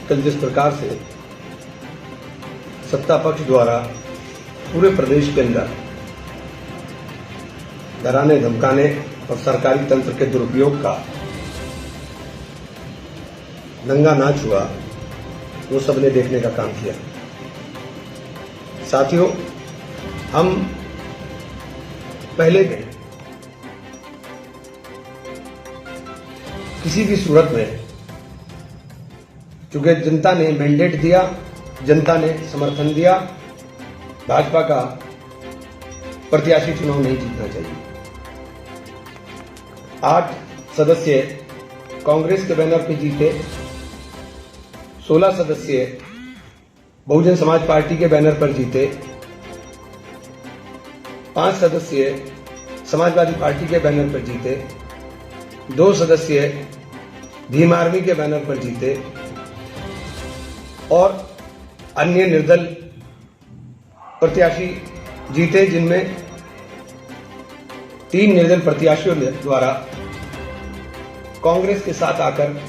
कल जिस प्रकार से सत्ता पक्ष द्वारा पूरे प्रदेश के अंदर डराने धमकाने और सरकारी तंत्र के दुरुपयोग का नंगा नाच हुआ, वो सबने देखने का काम किया। साथियों, हम पहले दिन किसी भी सूरत में, चूंकि जनता ने मैंडेट दिया, जनता ने समर्थन दिया, भाजपा का प्रत्याशी चुनाव नहीं जीतना चाहिए। 8 सदस्य कांग्रेस के बैनर पर जीते, 16 सदस्य बहुजन समाज पार्टी के बैनर पर जीते, 5 सदस्य समाजवादी पार्टी के बैनर पर जीते, 2 सदस्य भीम आर्मी के बैनर पर जीते और अन्य निर्दल प्रत्याशी जीते, जिनमें 3 निर्दल प्रत्याशियों द्वारा कांग्रेस के साथ आकर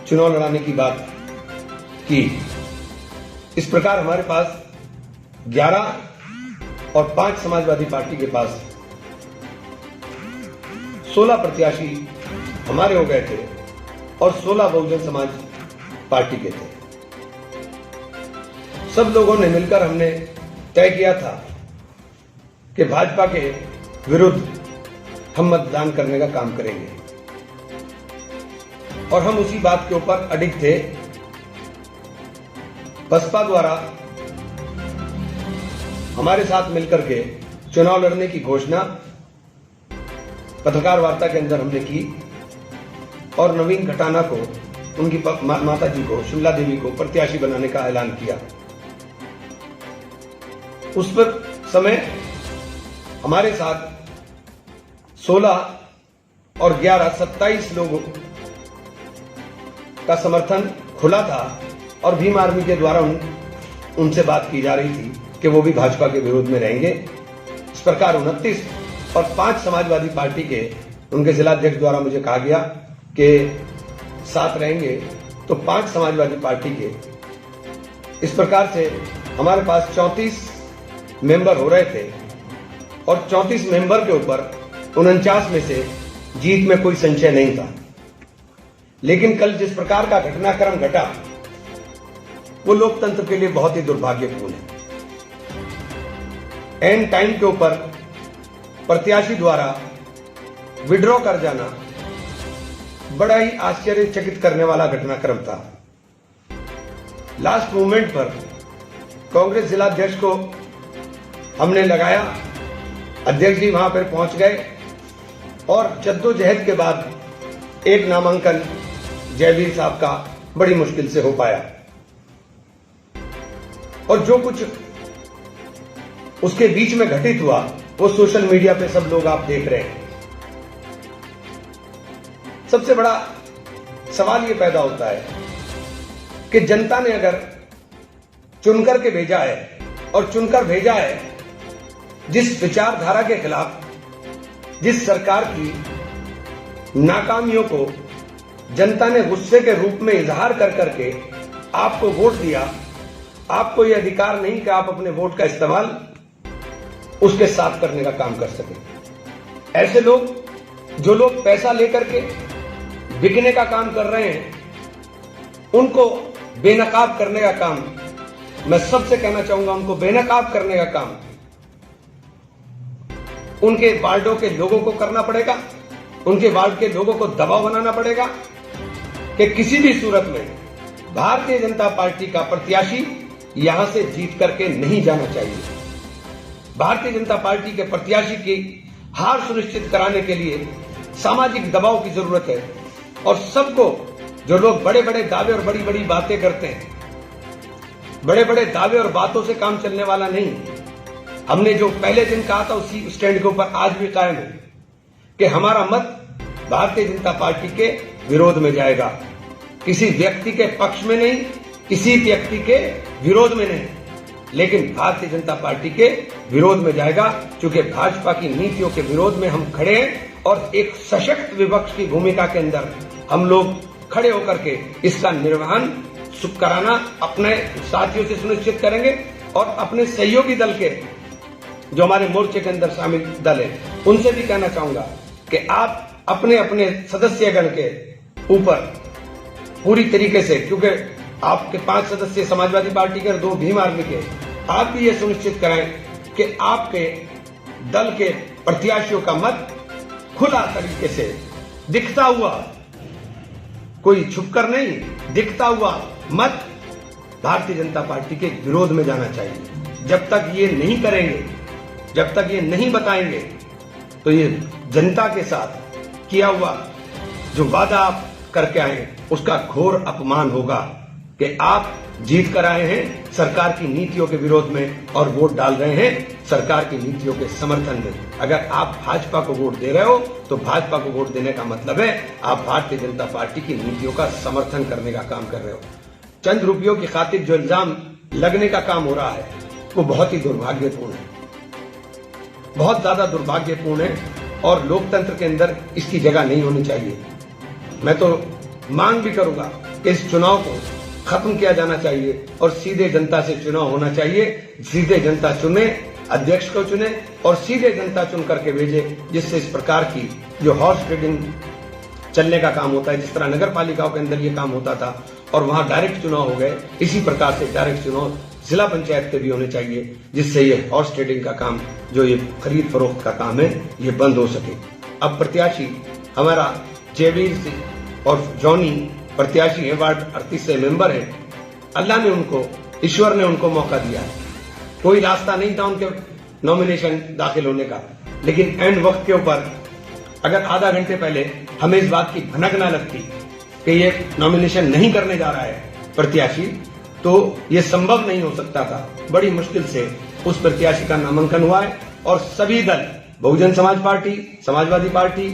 चुनाव लड़ाने की बात की। इस प्रकार हमारे पास 11 और 5 समाजवादी पार्टी के पास 16 प्रत्याशी हमारे हो गए थे और 16 बहुजन समाज पार्टी के थे। सब लोगों ने मिलकर हमने तय किया था कि भाजपा के विरुद्ध हम मतदान करने का काम करेंगे और हम उसी बात के ऊपर अडिग थे। बसपा द्वारा हमारे साथ मिलकर के चुनाव लड़ने की घोषणा पत्रकार वार्ता के अंदर हमने की और नवीन घटाना को, उनकी माता जी को, शिमला देवी को प्रत्याशी बनाने का ऐलान किया। उस पर समय हमारे साथ 16 और 11 27 लोगों का समर्थन खुला था और भीम आर्मी के द्वारा उनसे बात की जा रही थी कि वो भी भाजपा के विरोध में रहेंगे। इस प्रकार 29 और 5 समाजवादी पार्टी के उनके जिलाध्यक्ष द्वारा मुझे कहा गया कि साथ रहेंगे, तो 5 समाजवादी पार्टी के, इस प्रकार से हमारे पास 34 मेंबर हो रहे थे और 34 मेंबर के ऊपर 49 में से जीत में कोई संशय नहीं था। लेकिन कल जिस प्रकार का घटनाक्रम घटा, वो लोकतंत्र के लिए बहुत ही दुर्भाग्यपूर्ण है। एंड टाइम के ऊपर प्रत्याशी द्वारा विड्रॉ कर जाना बड़ा ही आश्चर्यचकित करने वाला घटनाक्रम था। लास्ट मोमेंट पर कांग्रेस जिलाध्यक्ष को हमने लगाया, अध्यक्ष जी वहां पर पहुंच गए और जद्दोजहद के बाद एक नामांकन जयवीर साहब का बड़ी मुश्किल से हो पाया और जो कुछ उसके बीच में घटित हुआ वो सोशल मीडिया पे सब लोग आप देख रहे हैं। सबसे बड़ा सवाल ये पैदा होता है कि जनता ने अगर चुनकर के भेजा है और चुनकर भेजा है जिस विचारधारा के खिलाफ, जिस सरकार की नाकामियों को जनता ने गुस्से के रूप में इजहार कर करके आपको वोट दिया, आपको यह अधिकार नहीं कि आप अपने वोट का इस्तेमाल उसके साथ करने का काम कर सके। ऐसे लोग, जो लोग पैसा लेकर के बिकने का काम कर रहे हैं, उनको बेनकाब करने का काम, मैं सबसे कहना चाहूंगा, उनको बेनकाब करने का काम उनके वार्डों के लोगों को करना पड़ेगा, उनके वार्ड के लोगों को दबाव बनाना पड़ेगा कि किसी भी सूरत में भारतीय जनता पार्टी का प्रत्याशी यहां से जीत करके नहीं जाना चाहिए। भारतीय जनता पार्टी के प्रत्याशी की हार सुनिश्चित कराने के लिए सामाजिक दबाव की जरूरत है और सबको, जो लोग बड़े बड़े दावे और बड़ी बड़ी बातें करते हैं, बड़े बड़े दावे और बातों से काम चलने वाला नहीं। हमने जो पहले दिन कहा था उसी स्टैंड के ऊपर आज भी कायम है कि हमारा मत भारतीय जनता पार्टी के विरोध में जाएगा, किसी व्यक्ति के पक्ष में नहीं, किसी व्यक्ति के विरोध में नहीं, लेकिन भारतीय जनता पार्टी के विरोध में जाएगा, क्योंकि भाजपा की नीतियों के विरोध में हम खड़े हैं और एक सशक्त विपक्ष की भूमिका के अंदर हम लोग खड़े होकर के इसका निर्वहन कराना अपने साथियों से सुनिश्चित करेंगे और अपने सहयोगी दल के जो हमारे मोर्चे के अंदर शामिल दल है उनसे भी कहना चाहूंगा कि आप अपने अपने सदस्यगण के ऊपर पूरी तरीके से, क्योंकि आपके 5 सदस्य समाजवादी पार्टी के और 2 भीम आर्मी के, आप भी ये सुनिश्चित कराएं कि आपके दल के प्रत्याशियों का मत खुला तरीके से दिखता हुआ, कोई छुपकर नहीं, दिखता हुआ मत भारतीय जनता पार्टी के विरोध में जाना चाहिए। जब तक ये नहीं करेंगे, जब तक ये नहीं बताएंगे, तो ये जनता के साथ किया हुआ जो वादा आप करके आए उसका घोर अपमान होगा कि आप जीत कर आए हैं सरकार की नीतियों के विरोध में और वोट डाल रहे हैं सरकार की नीतियों के समर्थन में। अगर आप भाजपा को वोट दे रहे हो तो भाजपा को वोट देने का मतलब है आप भारतीय जनता पार्टी की नीतियों का समर्थन करने का काम कर रहे हो। चंद रुपयों की खातिर जो इल्जाम लगने का काम हो रहा है वो बहुत ही दुर्भाग्यपूर्ण है, बहुत ज्यादा दुर्भाग्यपूर्ण है और लोकतंत्र के अंदर इसकी जगह नहीं होनी चाहिए। मैं तो मांग भी करूंगा कि इस चुनाव को खत्म किया जाना चाहिए और सीधे जनता से चुनाव होना चाहिए। सीधे जनता चुने, अध्यक्ष को चुने और सीधे जनता चुन करके भेजे, जिससे इस प्रकार की जो हॉर्स ट्रेडिंग चलने का काम होता है, जिस तरह नगर पालिकाओं के अंदर ये काम होता था और वहां डायरेक्ट चुनाव हो गए, इसी प्रकार से डायरेक्ट चुनाव जिला पंचायत के भी होने चाहिए, जिससे ये हॉर्स ट्रेडिंग का काम, जो ये खरीद फरोख्त का काम है, ये बंद हो सके। अब प्रत्याशी हमारा जयवीर सिंह और जॉनी प्रत्याशी है, वार्ड 38 से मेंबर है। अल्लाह ने उनको, ईश्वर ने उनको मौका दिया है। कोई रास्ता नहीं था उनके नॉमिनेशन दाखिल होने का, लेकिन एंड वक्त के ऊपर अगर आधा घंटे पहले हमें इस बात की भनक ना लगती कि ये नॉमिनेशन नहीं करने जा रहा है प्रत्याशी, तो ये संभव नहीं हो सकता था। बड़ी मुश्किल से उस प्रत्याशी का नामांकन हुआ है और सभी दल, Bahujan Samaj party, Samajwadi party,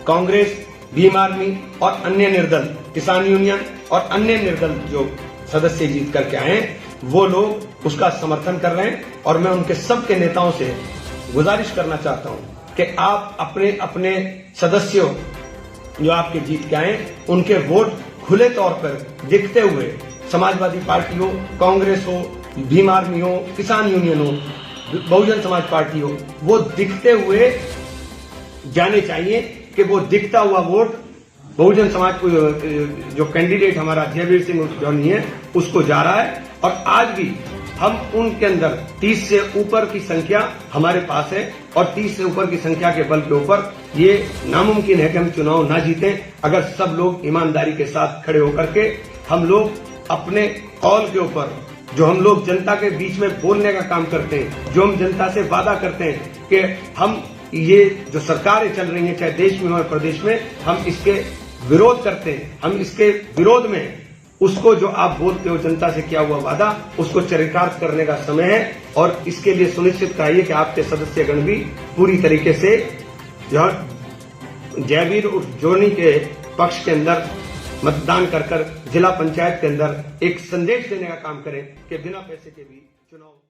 Congress, Bhim army और अन्य निर्दल, किसान यूनियन और अन्य निर्दल जो सदस्य जीत करके आए हैं, वो लोग उसका समर्थन कर रहे हैं। और मैं उनके सबके नेताओं से गुजारिश करना चाहता हूं कि आप अपने अपने सदस्यों जो आपके जीत के आए, उनके वोट खुले तौर पर दिखते हुए समाजवादी पार्टी हो, कांग्रेस हो, भीम आर्मी हो, किसान यूनियन हो, बहुजन समाज पार्टी हो, वो दिखते हुए जाने चाहिए कि वो दिखता हुआ वोट बहुजन समाज को जो कैंडिडेट हमारा जयवीर सिंह जॉनी है उसको जा रहा है। और आज भी हम उनके अंदर 30 से ऊपर की संख्या हमारे पास है और 30 से ऊपर की संख्या के बल के ऊपर ये नामुमकिन है कि हम चुनाव ना जीतें, अगर सब लोग ईमानदारी के साथ खड़े होकर के हम लोग अपने कौल के ऊपर, जो हम लोग जनता के बीच में बोलने का काम करते हैं, जो हम जनता से वादा करते हैं कि हम ये जो सरकारें चल रही हैं चाहे देश में हो प्रदेश में, हम इसके विरोध करते हैं, हम इसके विरोध में उसको जो आप बोलते हो जनता से किया हुआ वादा, उसको चरितार्थ करने का समय है। और इसके लिए सुनिश्चित कराइए कि आपके सदस्यगण भी पूरी तरीके से जयवीर और जोनी के पक्ष के अंदर मतदान कर जिला पंचायत के अंदर एक संदेश देने का काम करें कि बिना पैसे के भी चुनाव